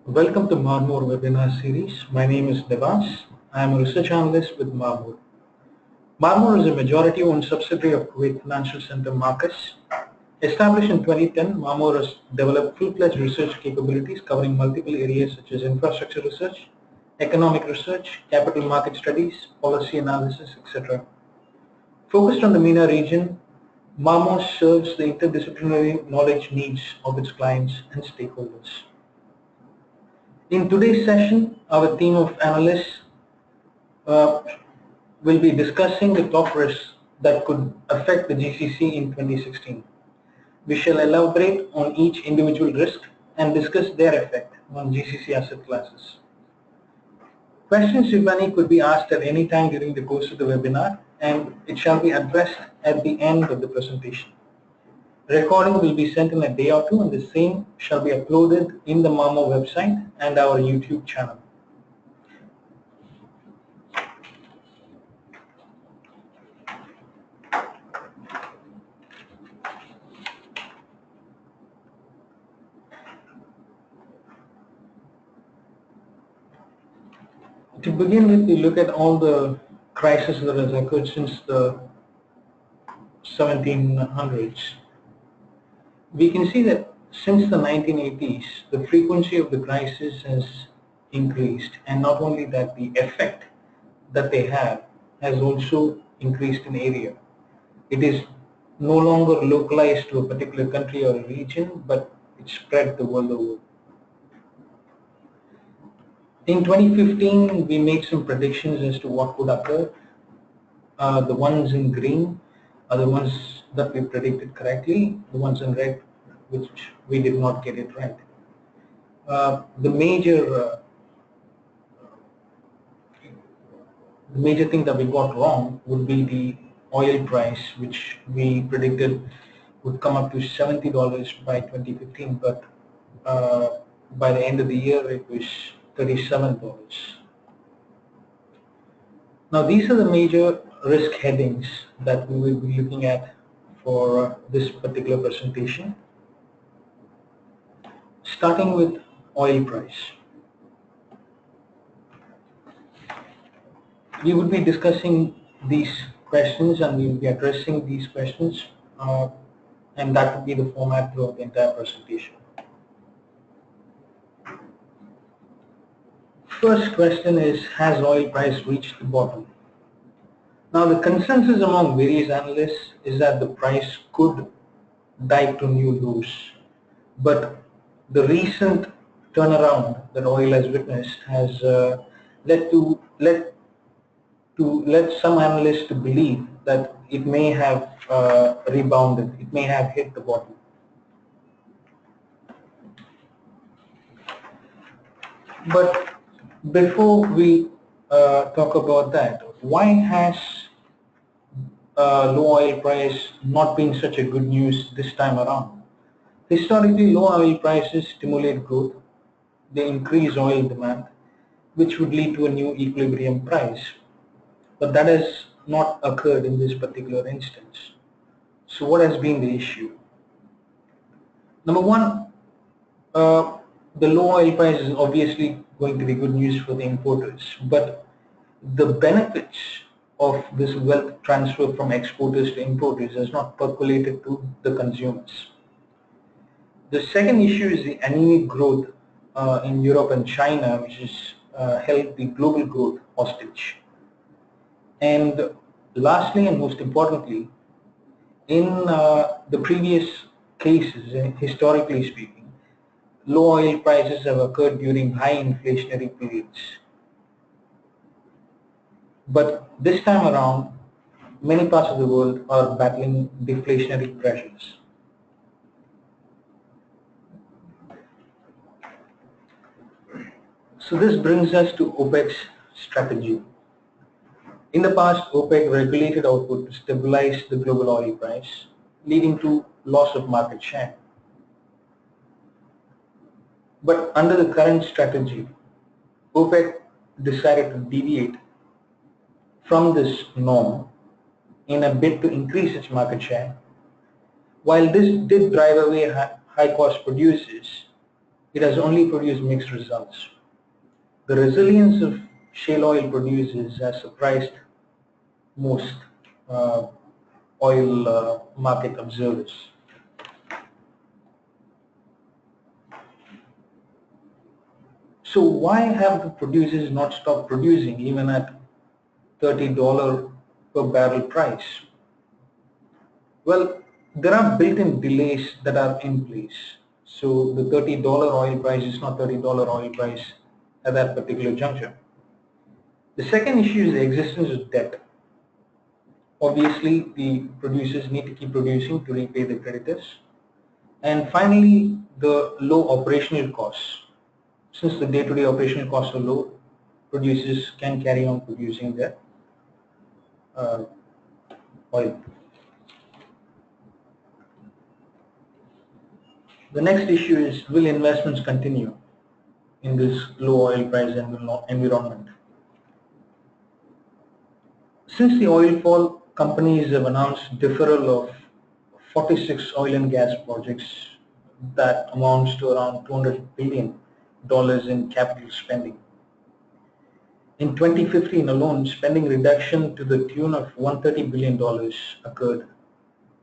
Welcome to Marmor webinar series. My name is Devas. I am a research analyst with Marmor. Marmor is a majority-owned subsidiary of Kuwait Financial Center Marcus. Established in 2010, Marmor has developed full-fledged research capabilities covering multiple areas such as infrastructure research, economic research, capital market studies, policy analysis, etc. Focused on the MENA region, Marmor serves the interdisciplinary knowledge needs of its clients and stakeholders. In today's session, our team of analysts uh, will be discussing the top risks that could affect the GCC in 2016. We shall elaborate on each individual risk and discuss their effect on GCC asset classes. Questions, if any, could be asked at any time during the course of the webinar, and it shall be addressed at the end of the presentation. Recording will be sent in a day or two, and the same shall be uploaded in the Marmor website and our YouTube channel. To begin with, we look at all the crises that has occurred since the 1700s. We can see that since the 1980s, the frequency of the crisis has increased, and not only that, the effect that they have has also increased in area. It is no longer localized to a particular country or a region, but it's spread the world over. In 2015, we made some predictions as to what would occur. The ones in green are the ones that we predicted correctly. The ones in red, which we did not get it right. The major thing that we got wrong would be the oil price, which we predicted would come up to $70 by 2015, but by the end of the year it was $37. Now these are the major risk headings that we will be looking at for this particular presentation. Starting with oil price. We would be discussing these questions and we will be addressing these questions, and that would be the format throughout the entire presentation. First question is, has oil price reached the bottom? Now the consensus among various analysts is that the price could dive to new lows, but the recent turnaround that oil has witnessed has led some analysts to believe that it may have rebounded, it may have hit the bottom. But before we talk about that, why has low oil price not been such a good news this time around? Historically, low oil prices stimulate growth. They increase oil demand, which would lead to a new equilibrium price. But that has not occurred in this particular instance. So what has been the issue? Number one, the low oil price is obviously going to be good news for the importers, but the benefits of this wealth transfer from exporters to importers has not percolated to the consumers. The second issue is the anemic growth in Europe and China, which has held the global growth hostage. And lastly and most importantly, in the previous cases, historically speaking, low oil prices have occurred during high inflationary periods. But this time around, many parts of the world are battling deflationary pressures. So this brings us to OPEC's strategy. In the past, OPEC regulated output to stabilize the global oil price, leading to loss of market share. But under the current strategy, OPEC decided to deviate from this norm in a bid to increase its market share. While this did drive away high-cost producers, it has only produced mixed results. The resilience of shale oil producers has surprised most uh, oil market observers. So why have the producers not stopped producing even at $30 per barrel price? Well, there are built-in delays that are in place. So the $30 oil price is not $30 oil price at that particular juncture. The second issue is the existence of debt. Obviously, the producers need to keep producing to repay the creditors. And finally, the low operational costs. Since the day-to-day operational costs are low, producers can carry on producing their uh, oil. The next issue is, will investments continue in this low oil price environment? Since the oil fall, companies have announced deferral of 46 oil and gas projects that amounts to around $200 billion in capital spending. In 2015 alone, spending reduction to the tune of $130 billion occurred,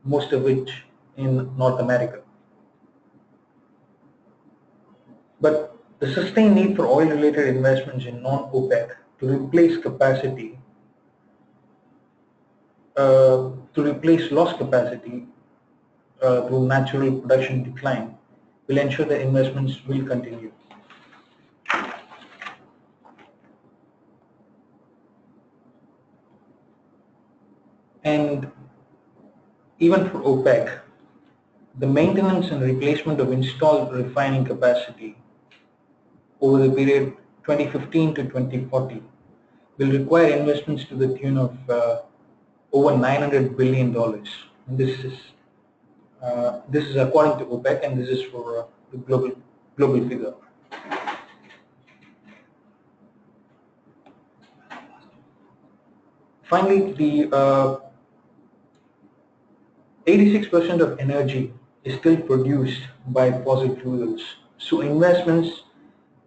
most of which in North America. But the sustained need for oil-related investments in non-OPEC to replace capacity, to replace lost capacity through natural production decline, will ensure that investments will continue. And even for OPEC, the maintenance and replacement of installed refining capacity over the period 2015 to 2040 will require investments to the tune of over $900 billion. And this is according to OPEC, and this is for the global figure. Finally, the 86% of energy is still produced by fossil fuels. So investments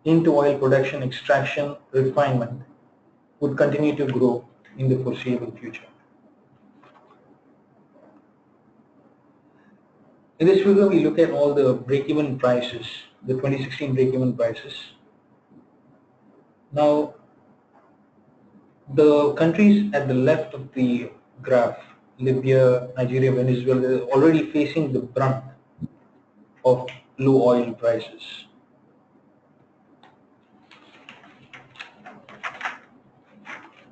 into oil production, extraction, refinement would continue to grow in the foreseeable future. In this figure, we look at all the break-even prices, the 2016 break-even prices. Now, the countries at the left of the graph, Libya, Nigeria, Venezuela, are already facing the brunt of low oil prices.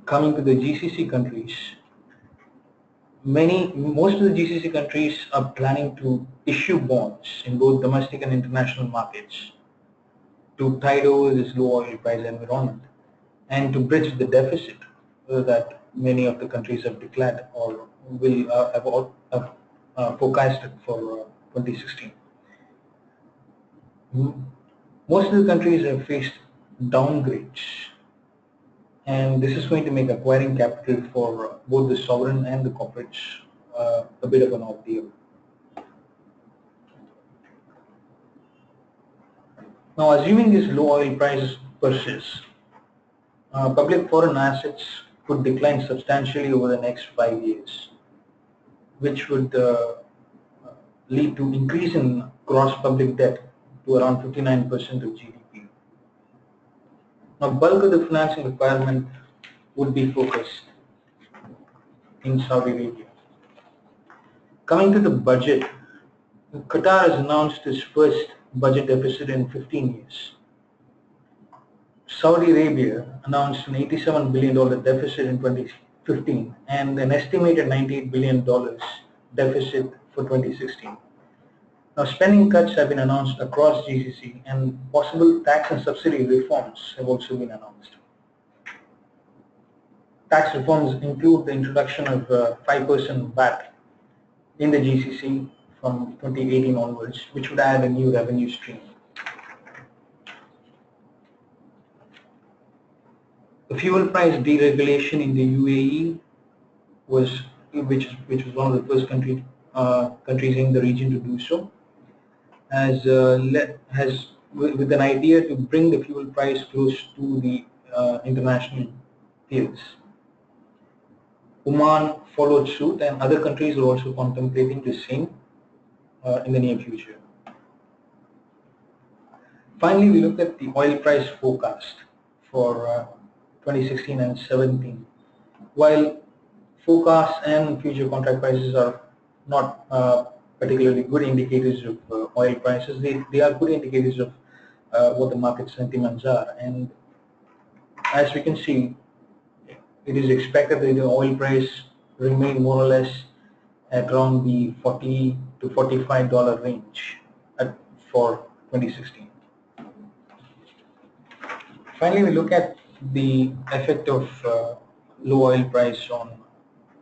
Coming to the GCC countries, most of the GCC countries are planning to issue bonds in both domestic and international markets to tide over this low oil price environment and to bridge the deficit that many of the countries have declared or will have forecasted for 2016. Most of the countries have faced downgrades, and this is going to make acquiring capital for both the sovereign and the corporates a bit of an ordeal. Now, assuming these low oil prices persist, public foreign assets could decline substantially over the next 5 years, which would lead to increase in gross public debt to around 59% of GDP. Now, bulk of the financing requirement would be focused in Saudi Arabia. Coming to the budget, Qatar has announced its first budget deficit in 15 years. Saudi Arabia announced an $87 billion deficit in 2015 and an estimated $98 billion deficit for 2016. Now, spending cuts have been announced across GCC, and possible tax and subsidy reforms have also been announced. Tax reforms include the introduction of 5% VAT in the GCC from 2018 onwards, which would add a new revenue stream. The fuel price deregulation in the UAE which was one of the first countries in the region to do so, has with an idea to bring the fuel price close to the international peers. Oman followed suit, and other countries are also contemplating the same in the near future. Finally, we looked at the oil price forecast for 2016 and 17. While forecasts and future contract prices are not particularly good indicators of oil prices, they are good indicators of what the market sentiments are. And as we can see, it is expected that the oil price remain more or less at around the $40 to $45 range for 2016. Finally, we look at the effect of low oil price on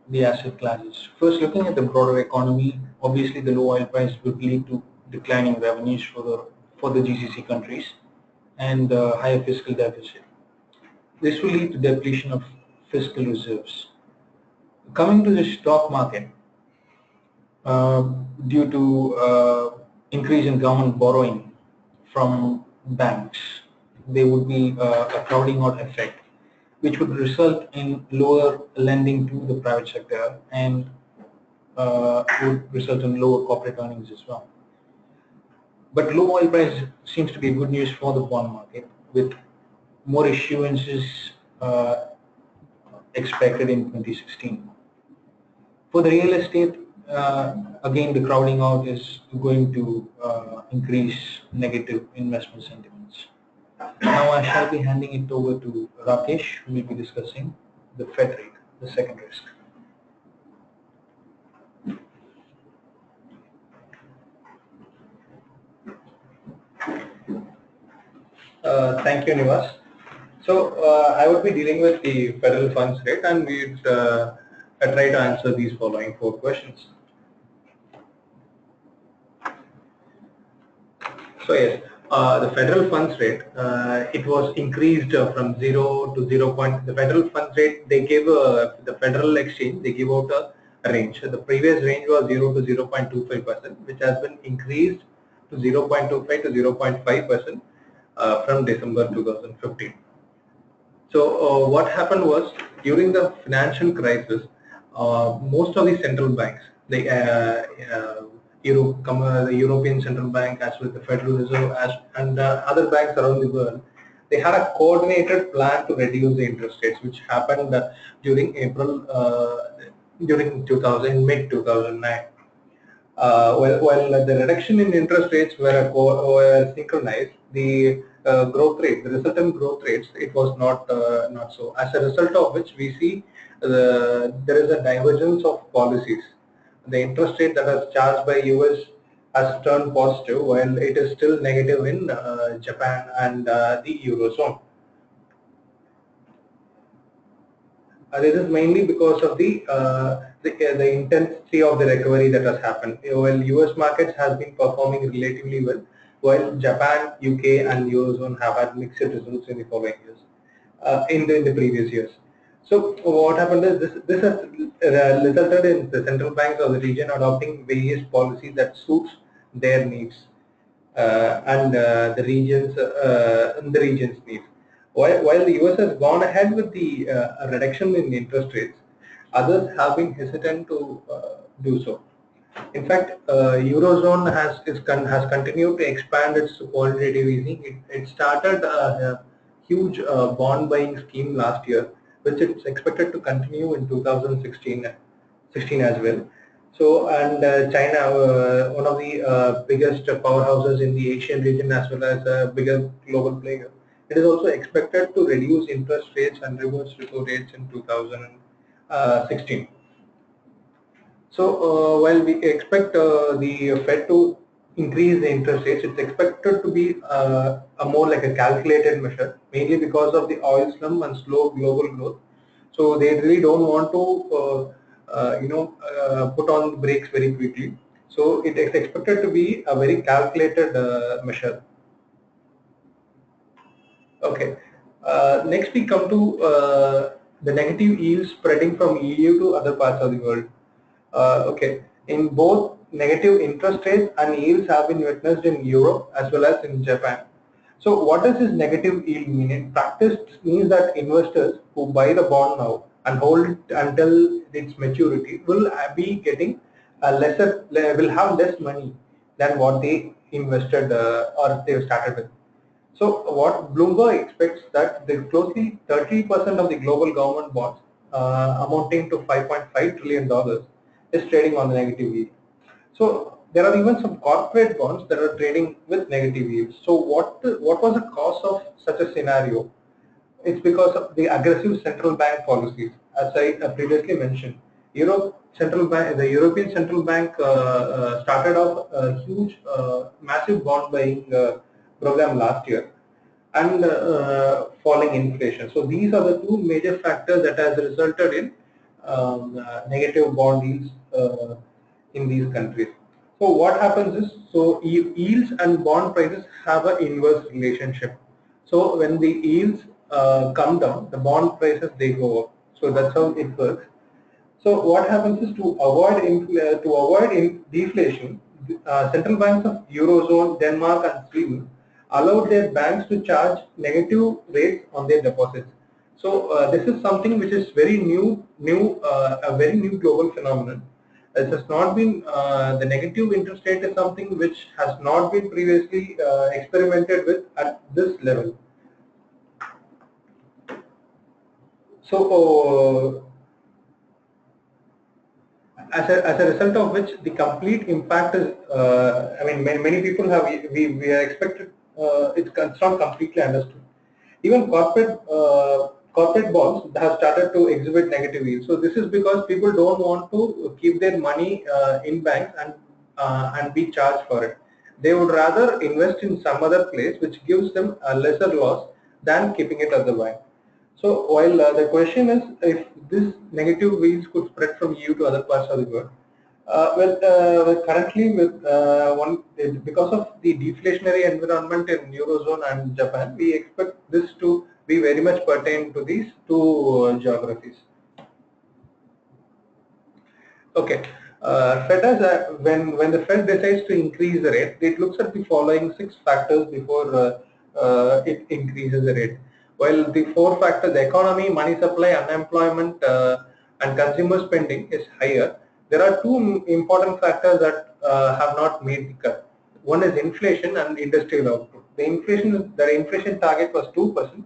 the asset classes. First, looking at the broader economy, obviously the low oil price would lead to declining revenues for the GCC countries and higher fiscal deficit. This will lead to depletion of fiscal reserves. Coming to the stock market, due to increase in government borrowing from banks, there would be a crowding out effect, which would result in lower lending to the private sector and would result in lower corporate earnings as well. But low oil price seems to be good news for the bond market, with more issuances expected in 2016. For the real estate, again, the crowding out is going to increase negative investment sentiments. Now I shall be handing it over to Rakesh, who will be discussing the Fed rate, the second risk. Thank you, Nivas. So I would be dealing with the federal funds rate, and we'd try to answer these following 4 questions. So yes, the federal funds rate, it was increased from 0 to 0. The federal funds rate, they gave the Federal Exchange, they give out a range. So the previous range was 0 to 0.25%, which has been increased to 0.25 to 0.5% from December 2015. So what happened was, during the financial crisis, most of the central banks, the European Central Bank, as well as the Federal Reserve, and other banks around the world, they had a coordinated plan to reduce the interest rates, which happened during mid 2009. While the reduction in interest rates were synchronized, the growth rate, the resultant growth rates, it was not so. As a result of which, we see there is a divergence of policies. The interest rate that is charged by US has turned positive, while it is still negative in Japan and the Eurozone. This is mainly because of the intensity of the recovery that has happened. While US markets has been performing relatively well, while Japan, UK, and Eurozone have had mixed results in the following years, in the previous years. So what happened is this has resulted in the central banks of the region adopting various policies that suits their needs and the region's needs. While the US has gone ahead with the reduction in interest rates, others have been hesitant to do so. In fact, Eurozone has continued to expand its quantitative easing. It started a huge bond buying scheme last year, which it's expected to continue in 2016 as well. So, and China, one of the biggest powerhouses in the Asian region, as well as a bigger global player, it is also expected to reduce interest rates and reverse repo rates in 2016. So while we expect the Fed to increase the interest rates, it's expected to be a more like a calculated measure, mainly because of the oil slump and slow global growth. So they really don't want to put on the brakes very quickly. So it is expected to be a very calculated measure. Okay. Next we come to the negative yields spreading from EU to other parts of the world. Okay. In both, negative interest rates and yields have been witnessed in Europe as well as in Japan. So what does this negative yield mean? In practice, it means that investors who buy the bond now and hold it until its maturity will be getting will have less money than what they invested or they started with. So what Bloomberg expects that the closely 30% of the global government bonds amounting to $5.5 trillion is trading on the negative yield. So there are even some corporate bonds that are trading with negative yields. So what was the cause of such a scenario? It's because of the aggressive central bank policies, as I previously mentioned. The European Central Bank started off a huge, massive bond buying program last year, and falling inflation. So these are the two major factors that has resulted in negative bond yields in these countries. So what happens is, so yields and bond prices have an inverse relationship. So when the yields come down, the bond prices they go up. So that's how it works. So what happens is, to avoid deflation, central banks of Eurozone, Denmark and Sweden allowed their banks to charge negative rates on their deposits. So this is something which is very a very new global phenomenon. It has not been the negative interest rate is something which has not been previously experimented with at this level. So as a result of which the complete impact is, I mean, many people have, we are expected, it's not completely understood. Even corporate bonds have started to exhibit negative yields. So this is because people don't want to keep their money in banks and be charged for it. They would rather invest in some other place which gives them a lesser loss than keeping it at the bank. So while the question is if this negative yields could spread from EU to other parts of the world, currently because of the deflationary environment in Eurozone and Japan, we expect this to be very much pertain to these two geographies. Okay. When the Fed decides to increase the rate, it looks at the following 6 factors before it increases the rate. While the 4 factors, the economy, money supply, unemployment, and consumer spending is higher, there are 2 important factors that have not made the cut. One is inflation and industrial output. The inflation target was 2%,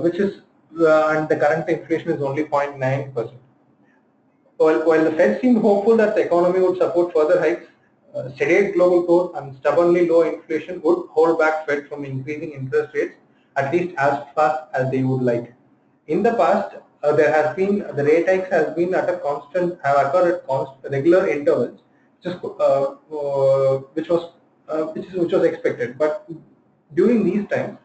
which is and the current inflation is only 0.9%. While the Fed seemed hopeful that the economy would support further hikes, steady global growth and stubbornly low inflation would hold back Fed from increasing interest rates at least as fast as they would like. In the past, the rate hikes has been at a constant, have occurred at regular intervals, which was expected. But during these times,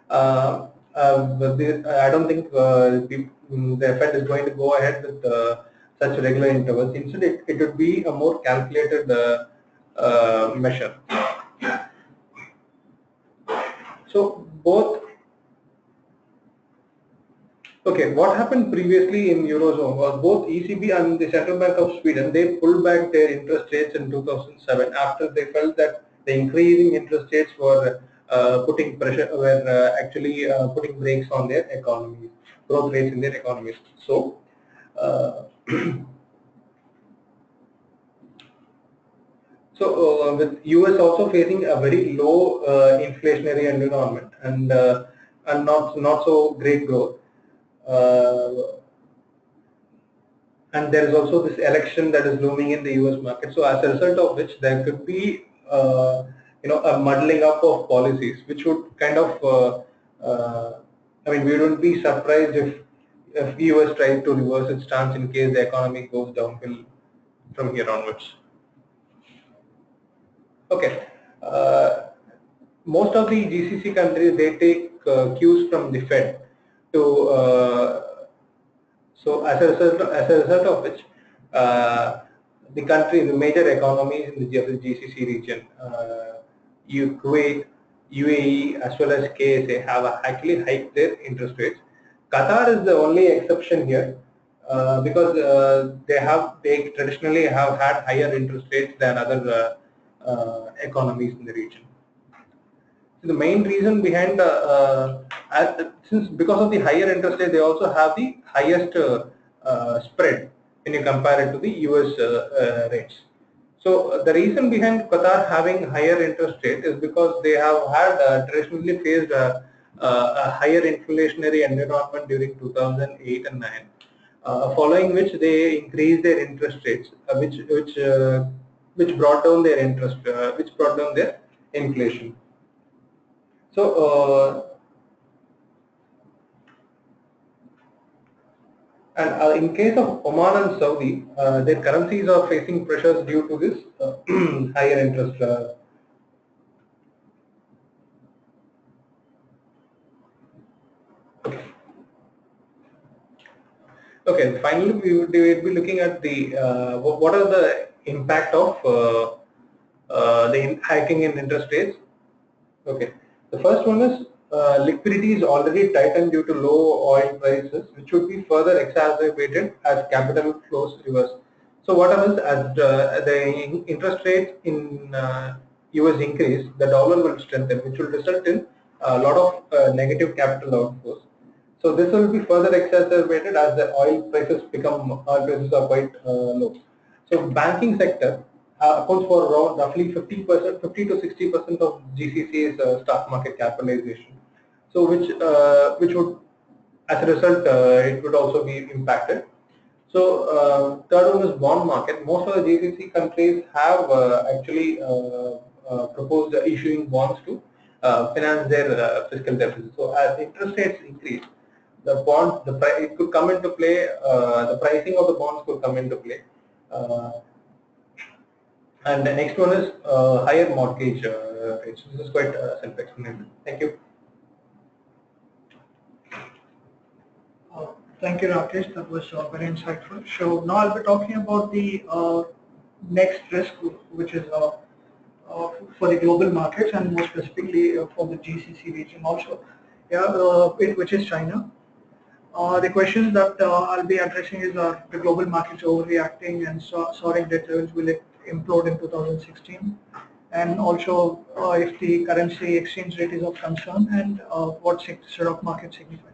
I don't think the Fed is going to go ahead with such regular intervals. Instead, it would be a more calculated measure. So okay, what happened previously in Eurozone was both ECB and the Central Bank of Sweden, they pulled back their interest rates in 2007 after they felt that the increasing interest rates were putting brakes on their economies, growth rates in their economies. So with US also facing a very low inflationary environment and not so great growth, and there is also this election that is looming in the US market. So as a result of which, there could be a muddling up of policies, which would kind of I mean, we wouldn't be surprised if US tries to reverse its stance in case the economy goes downhill from here onwards. Okay. Most of the GCC countries, they take cues from the Fed to so as a result of which the major economies in the GCC region, Kuwait, UAE as well as KSA have actually hiked their interest rates. Qatar is the only exception here because they traditionally have had higher interest rates than other economies in the region. The main reason behind because of the higher interest rate, they also have the highest spread when you compare it to the US rates. So the reason behind Qatar having higher interest rate is because they have had traditionally faced a higher inflationary environment during 2008 and 9, following which they increased their interest rates, which brought down their which brought down their inflation. So, in case of Oman and Saudi, their currencies are facing pressures due to this higher interest. Okay, finally we will be looking at the what are the impact of the hiking in interest rates. Okay, the first one is liquidity is already tightened due to low oil prices, which would be further exacerbated as capital flows reverse. So what happens as the interest rates in US increase, the dollar will strengthen, which will result in a lot of negative capital outflows. So this will be further exacerbated as the oil prices are quite low. So banking sector accounts for around roughly 50%, 50 to 60% of GCC's stock market capitalization. So which would, as a result, it would also be impacted. So third one is bond market. Most of the GCC countries have actually proposed issuing bonds to finance their fiscal deficit. So as interest rates increase, it could come into play. The pricing of the bonds could come into play. And the next one is higher mortgage rates. This is quite self-explanatory. Thank you. Thank you, Rakesh. That was very insightful. So now I'll be talking about the next risk, which is for the global markets and more specifically for the GCC region also, which is China. The questions that I'll be addressing is the global markets overreacting and soaring debt levels, will it implode in 2016? And also if the currency exchange rate is of concern, and what sort of market signifies.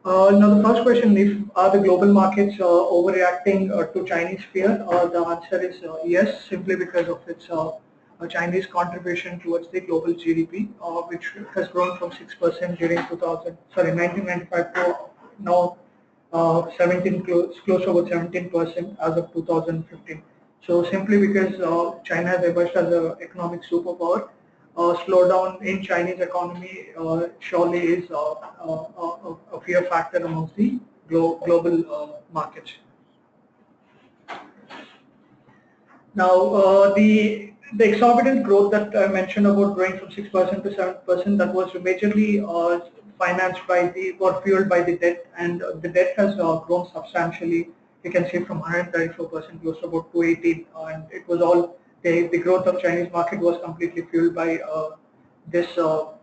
Now the first question, if are the global markets overreacting to Chinese fear? The answer is yes, simply because of its Chinese contribution towards the global GDP, which has grown from 6% during 1995 to now 17, close to about 17% as of 2015. So simply because China has emerged as an economic superpower, slowdown in Chinese economy surely is a fear factor amongst the global markets. Now the exorbitant growth that I mentioned about growing from 6% to 7%, that was majorly financed by or fueled by the debt, and the debt has grown substantially. You can see from 134% close to about 218, and it was all the growth of Chinese market was completely fueled by this growth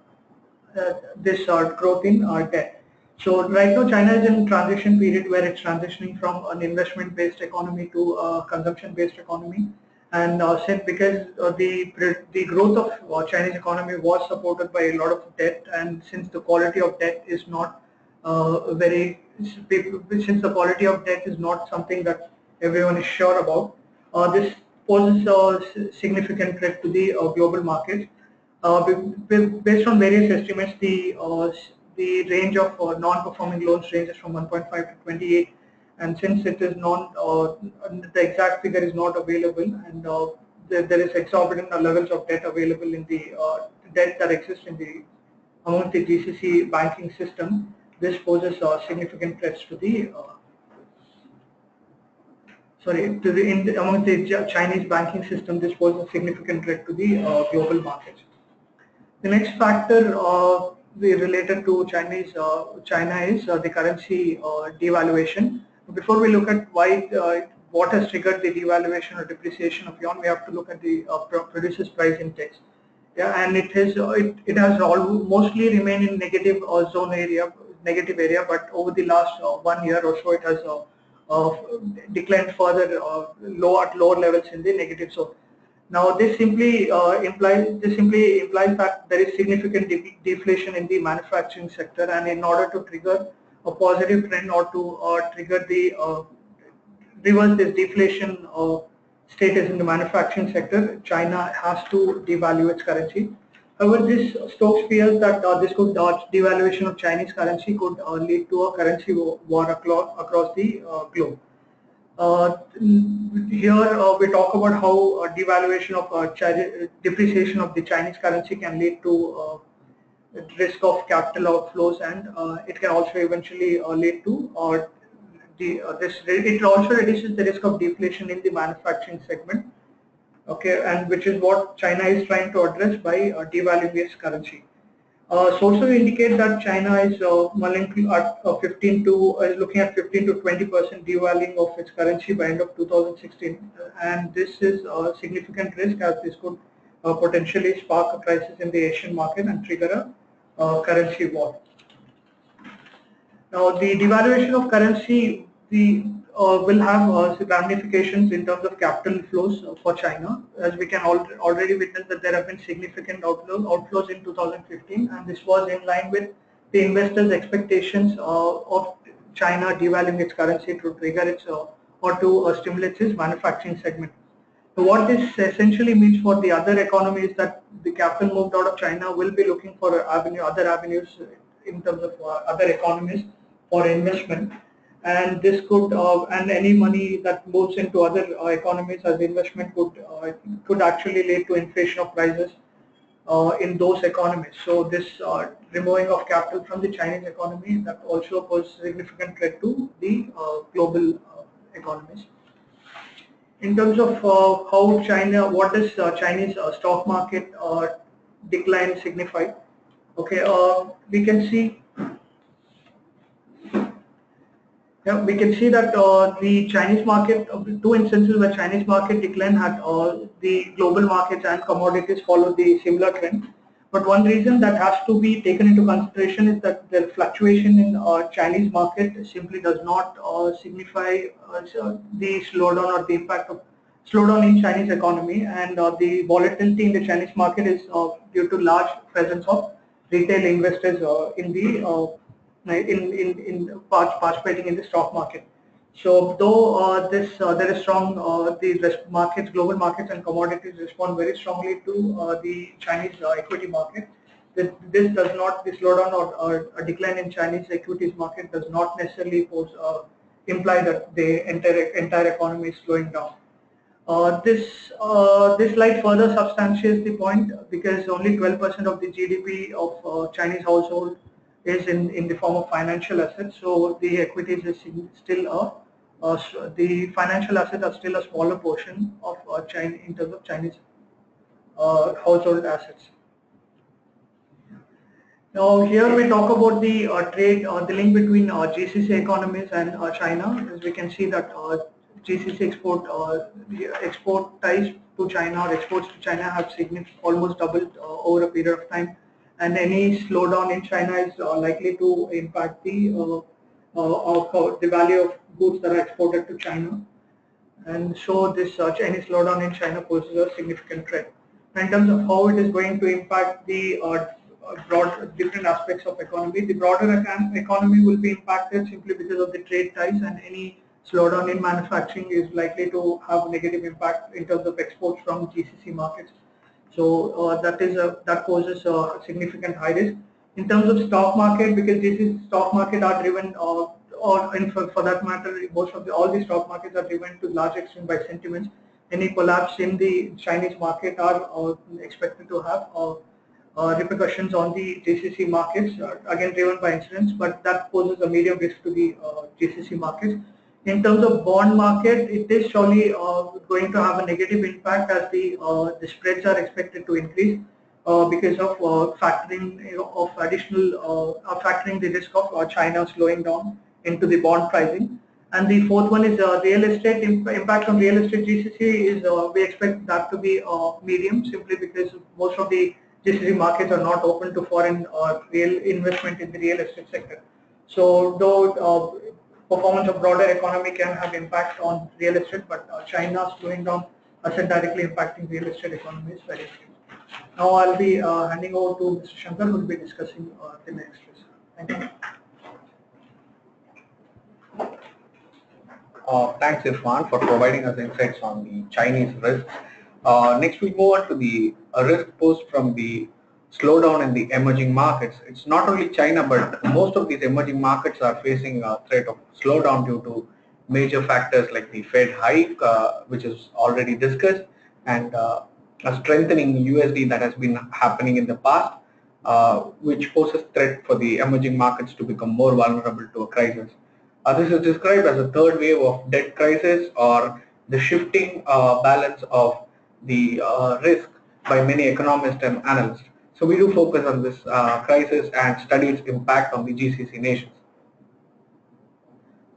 in debt. So right now China is in transition period where it's transitioning from an investment-based economy to a consumption-based economy, and because the growth of Chinese economy was supported by a lot of debt, and since the quality of debt is not something that everyone is sure about, this poses a significant threat to the global markets. Based on various estimates, the range of non-performing loans ranges from 1.5 to 28, and since it is the exact figure is not available, and there is exorbitant levels of debt available in the debt that exists among the GCC banking system, this poses significant threats to the among the Chinese banking system. This poses a significant threat to the global markets. The next factor related to China is the currency devaluation. Before we look at what has triggered the devaluation or depreciation of yuan, we have to look at the producer's price index. And it has mostly remained in negative area, but over the last 1 year or so, it has declined further at lower levels in the negative. So Now, this simply implies that there is significant deflation in the manufacturing sector, and in order to trigger a positive trend or to trigger the reverse this deflation status in the manufacturing sector, China has to devalue its currency. However, this stokes fears that this could devaluation of Chinese currency could lead to a currency war across the globe. Here we talk about how devaluation of depreciation of the Chinese currency can lead to risk of capital outflows, and it can also eventually lead to it also reduces the risk of deflation in the manufacturing segment. Okay, and which is what China is trying to address by devaluing its currency. Sources indicate that China is looking at 15 to 20% devaluing of its currency by end of 2016, and this is a significant risk as this could potentially spark a crisis in the Asian market and trigger a currency war. Now, the devaluation of currency will have ramifications in terms of capital flows for China, as we can already witness that there have been significant outflows in 2015, and this was in line with the investors' expectations of China devaluing its currency to trigger its or to stimulate its manufacturing segment. So what this essentially means for the other economies that the capital moved out of China will be looking for other avenues in terms of other economies for investment, and this could and any money that moves into other economies as investment could actually lead to inflation of prices in those economies. So this removing of capital from the Chinese economy, that also poses significant threat to the global economies. In terms of how China, what does Chinese stock market decline signify? Okay, we can see. Yeah, we can see that the Chinese market, two instances where Chinese market decline had the global markets and commodities followed the similar trend. But one reason that has to be taken into consideration is that the fluctuation in Chinese market simply does not signify the slowdown or the impact of slowdown in Chinese economy, and the volatility in the Chinese market is due to large presence of retail investors in the participating in the stock market. So though there is strong the global markets and commodities respond very strongly to the Chinese equity market, this slowdown or a decline in Chinese equities market does not necessarily imply that the entire economy is slowing down. This slide further substantiates the point, because only 12% of the GDP of Chinese household is in the form of financial assets. So the equities is still the financial assets are still a smaller portion of China in terms of Chinese household assets. Now here we talk about the trade, the link between GCC economies and China. As we can see that GCC export ties to China or exports to China have almost doubled over a period of time, and any slowdown in China is likely to impact the value of goods that are exported to China, and so this any slowdown in China poses a significant threat. In terms of how it is going to impact the different aspects of economy, the broader economy will be impacted simply because of the trade ties, and any slowdown in manufacturing is likely to have a negative impact in terms of exports from GCC markets. So that poses a significant high risk. In terms of stock market, because GCC stock market are driven, or for that matter, all the stock markets are driven to large extent by sentiments. Any collapse in the Chinese market are expected to have repercussions on the GCC markets, again driven by incidents, but that poses a medium risk to the GCC markets. In terms of bond market, it is surely going to have a negative impact, as the spreads are expected to increase because of factoring the risk of China slowing down into the bond pricing. And the fourth one is real estate. Impact on real estate GCC is we expect that to be medium, simply because most of the GCC markets are not open to foreign real investment in the real estate sector. So though performance of broader economy can have impact on real estate, but China slowing down asset directly impacting real estate economy is very few. Now I'll be handing over to Mr. Shankar, who will be discussing the next risk. Thank you. Thanks, Irfan, for providing us insights on the Chinese risks. Next, we move on to the risk posed from the slowdown in the emerging markets. It's not only China, but most of these emerging markets are facing a threat of slowdown due to major factors like the Fed hike, which is already discussed, and a strengthening USD that has been happening in the past, which poses threat for the emerging markets to become more vulnerable to a crisis. This is described as a third wave of debt crisis or the shifting balance of the risk by many economists and analysts. So we do focus on this crisis and study its impact on the GCC nations.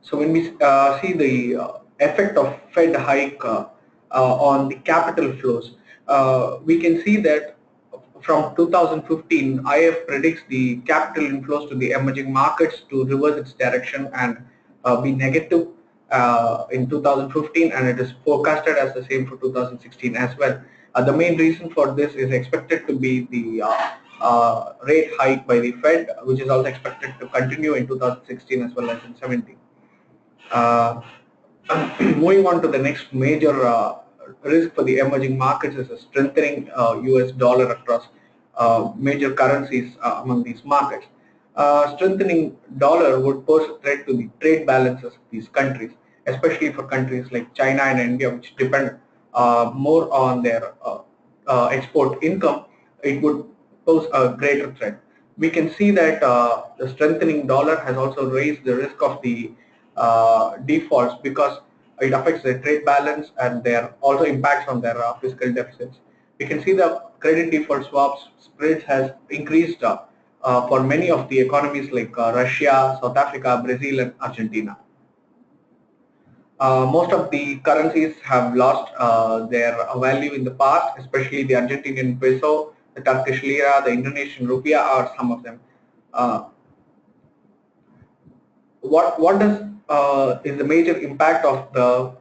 So when we see the effect of Fed hike on the capital flows, we can see that from 2015, IF predicts the capital inflows to the emerging markets to reverse its direction and be negative in 2015, and it is forecasted as the same for 2016 as well. The main reason for this is expected to be the rate hike by the Fed, which is also expected to continue in 2016 as well as in 17. Moving on to the next major risk for the emerging markets is a strengthening US dollar across major currencies among these markets. Strengthening dollar would pose a threat to the trade balances of these countries, especially for countries like China and India, which depend more on their export income. It would pose a greater threat. We can see that the strengthening dollar has also raised the risk of the defaults because it affects their trade balance and there also impacts on their fiscal deficits. We can see the credit default swaps spreads has increased for many of the economies like Russia, South Africa, Brazil, and Argentina. Most of the currencies have lost their value in the past, especially the Argentinian peso, the Turkish lira, the Indonesian rupiah are some of them. What does is the major impact of the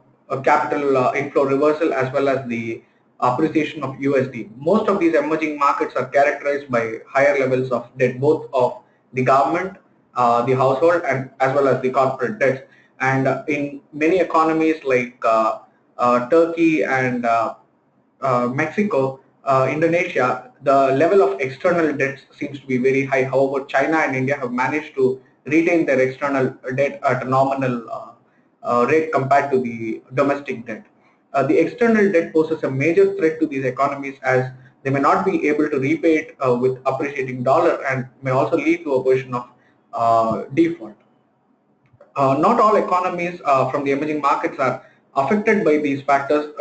capital inflow reversal as well as the appreciation of USD? Most of these emerging markets are characterized by higher levels of debt, both of the government, the household, and as well as the corporate debts. And in many economies like Turkey and Mexico, Indonesia, the level of external debts seems to be very high. However, China and India have managed to retain their external debt at a nominal rate compared to the domestic debt. The external debt poses a major threat to these economies as they may not be able to repay it with appreciating dollar and may also lead to a version of default. Not all economies from the emerging markets are affected by these factors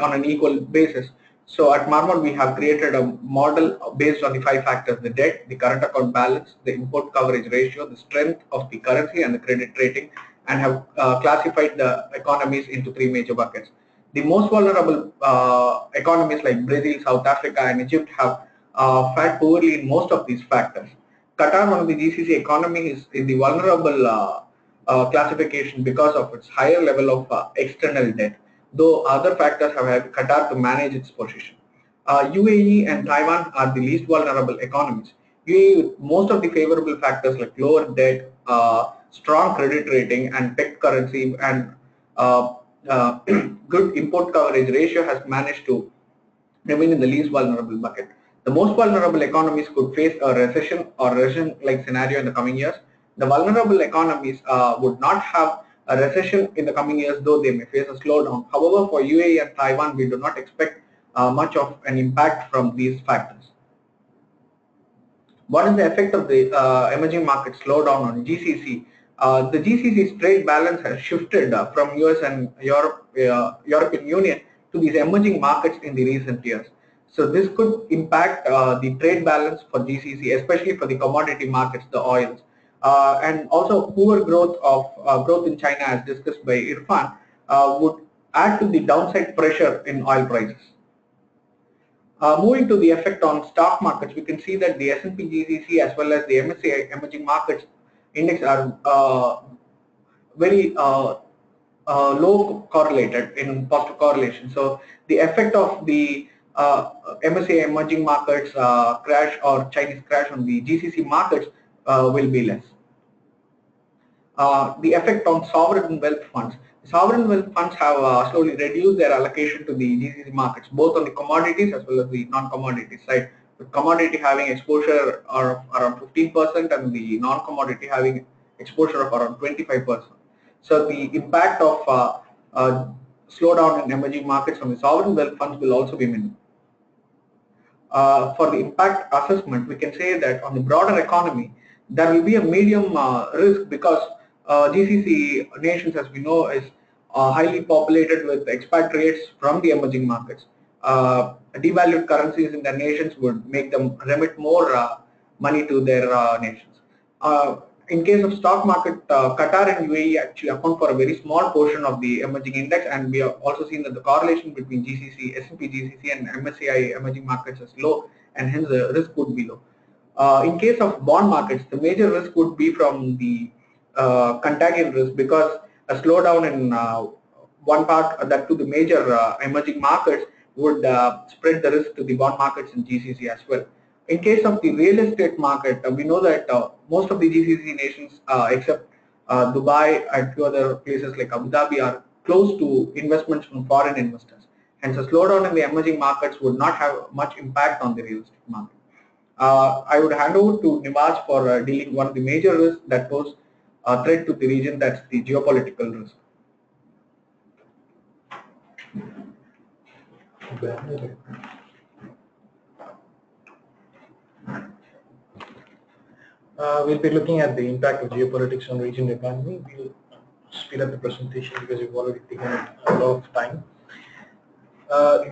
on an equal basis. So at Marmot, we have created a model based on the 5 factors: the debt, the current account balance, the import coverage ratio, the strength of the currency, and the credit rating, and have classified the economies into 3 major buckets. The most vulnerable economies like Brazil, South Africa, and Egypt have fared poorly in most of these factors. Qatar, one of the GCC economies, is in the vulnerable classification because of its higher level of external debt, though other factors have helped Qatar to manage its position. UAE and Taiwan are the least vulnerable economies. UAE, with most of the favorable factors like lower debt, strong credit rating, and pegged currency, and good import coverage ratio, has managed to remain in the least vulnerable bucket. The most vulnerable economies could face a recession or recession-like scenario in the coming years. The vulnerable economies would not have a recession in the coming years, though they may face a slowdown. However, for UAE and Taiwan, we do not expect much of an impact from these factors. What is the effect of the emerging market slowdown on GCC? The GCC's trade balance has shifted from US and European Union to these emerging markets in the recent years. So this could impact the trade balance for GCC, especially for the commodity markets, the oils. And also poor growth in China, as discussed by Irfan, would add to the downside pressure in oil prices. Moving to the effect on stock markets, we can see that the S&P GCC as well as the MSCI emerging markets index are very low correlated in positive correlation. So the effect of the MSCI emerging markets crash or Chinese crash on the GCC markets will be less. The effect on sovereign wealth funds. Sovereign wealth funds have slowly reduced their allocation to the GCC markets, both on the commodities as well as the non-commodities side. With commodity having exposure of around 15% and the non-commodity having exposure of around 25%. So the impact of slowdown in emerging markets on the sovereign wealth funds will also be minimal. For the impact assessment, we can say that on the broader economy, there will be a medium risk because GCC nations, as we know, is highly populated with expatriates from the emerging markets. Devalued currencies in their nations would make them remit more money to their nations. In case of stock market, Qatar and UAE actually account for a very small portion of the emerging index, and we have also seen that the correlation between GCC, S&P GCC and MSCI emerging markets is low, and hence the risk would be low. In case of bond markets, the major risk would be from the contagion risk, because a slowdown in one part, that to the major emerging markets, would spread the risk to the bond markets in GCC as well. In case of the real estate market, we know that most of the GCC nations, except Dubai and few other places like Abu Dhabi, are close to investments from foreign investors. Hence, a slowdown in the emerging markets would not have much impact on the real estate market. I would hand over to Nivas for dealing one of the major risks that pose a threat to the region, that's the geopolitical risk. We'll be looking at the impact of geopolitics on regional economy. We'll speed up the presentation because we've already taken a lot of time.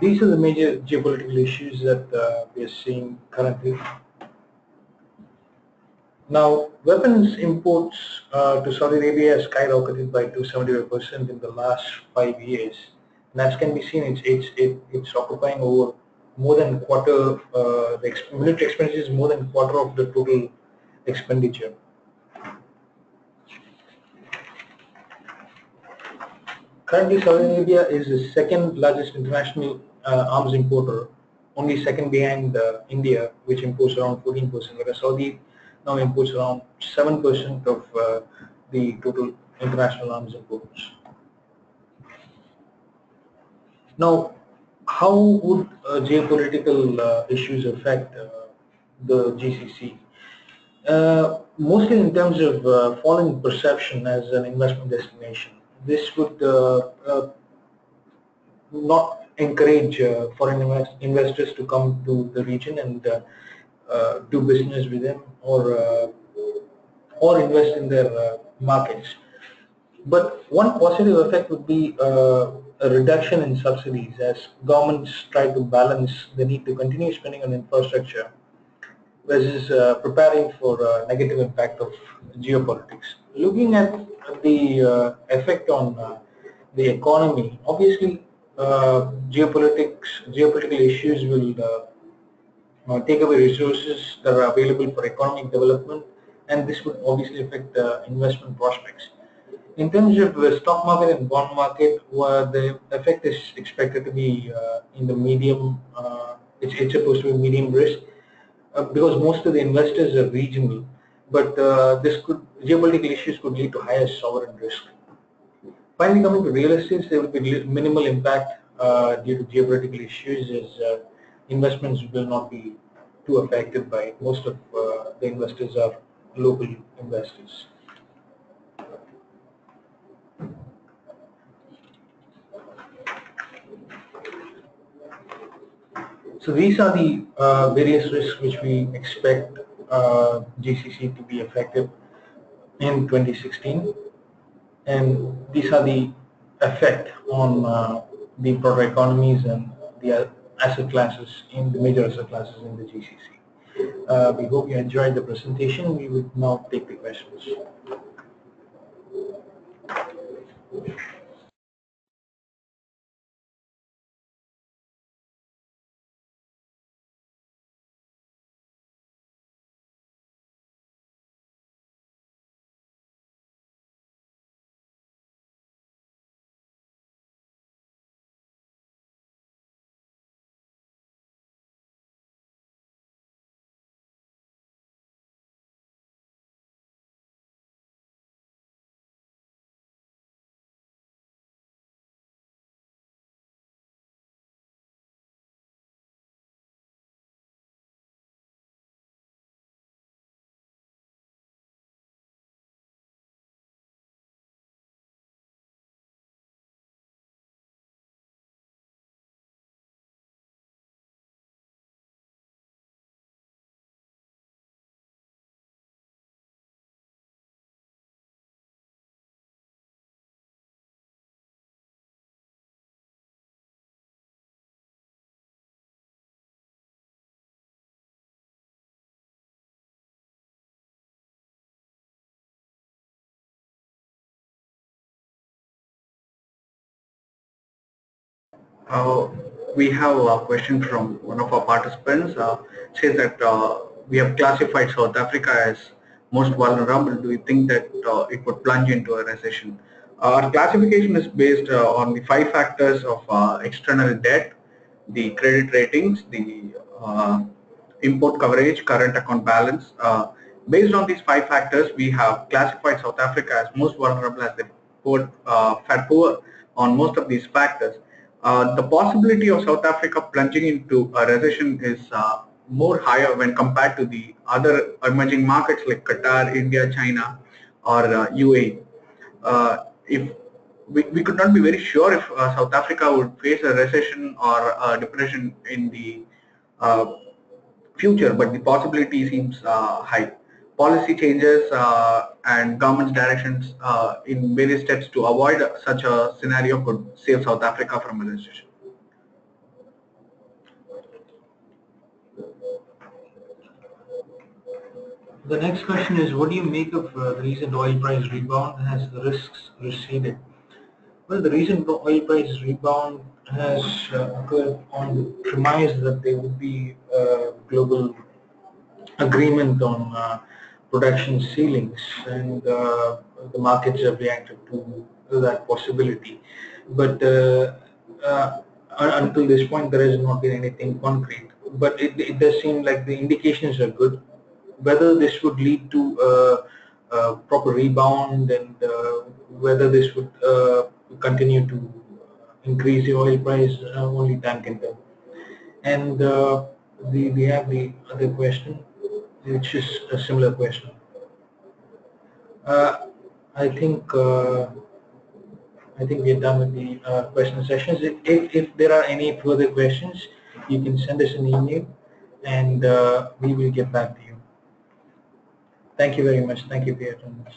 These are the major geopolitical issues that we are seeing currently. Now, weapons imports to Saudi Arabia has skyrocketed by 275% in the last 5 years. And as can be seen, it's occupying over more than a quarter. The military expenditure is more than a quarter of the total expenditure. Currently, Saudi Arabia is the second largest international arms importer, only second behind India, which imports around 14%, whereas Saudi now imports around 7% of the total international arms imports. Now, how would geopolitical issues affect the GCC? Mostly in terms of falling perception as an investment destination. This would not encourage foreign investors to come to the region and do business with them or invest in their markets. But one positive effect would be a reduction in subsidies as governments try to balance the need to continue spending on infrastructure versus preparing for a negative impact of geopolitics. Looking at the effect on the economy, obviously geopolitical issues will take away resources that are available for economic development, and this would obviously affect investment prospects. In terms of the stock market and bond market, the effect is expected to be in the medium, it's supposed to be medium risk, because most of the investors are regional, but geopolitical issues could lead to higher sovereign risk. Finally, coming to real estate, there will be minimal impact due to geopolitical issues, as investments will not be too affected by it. Most of the investors are local investors. So these are the various risks which we expect GCC to be affected in 2016, and these are the effect on the broader economies and the asset classes in the major asset classes in the GCC. We hope you enjoyed the presentation. We would now take the questions. Uh, we have a question from one of our participants. Says that we have classified South Africa as most vulnerable. Do you think that it would plunge into a recession? Our classification is based on the 5 factors of external debt, the credit ratings, the import coverage, current account balance. Based on these 5 factors, we have classified South Africa as most vulnerable as they fat poor on most of these factors. The possibility of South Africa plunging into a recession is more higher when compared to the other emerging markets like Qatar, India, China, or UAE. If we could not be very sure if South Africa would face a recession or a depression in the uh, future, but the possibility seems high. Policy changes and government's directions in various steps to avoid such a scenario could save South Africa from a recession. The next question is, what do you make of the recent oil price rebound? Has the risks receded? Well, the recent oil price rebound has occurred on the premise that there would be global agreement on production ceilings, and the markets have reacted to that possibility. But until this point, there has not been anything concrete. But it does seem like the indications are good. Whether this would lead to a proper rebound, and whether this would continue to increase the oil price, only time can tell. And we have the other question, which is a similar question. Uh, I think we're done with the question sessions. If there are any further questions, you can send us an email, and we will get back to you. Thank you very much. Thank you for your attendance.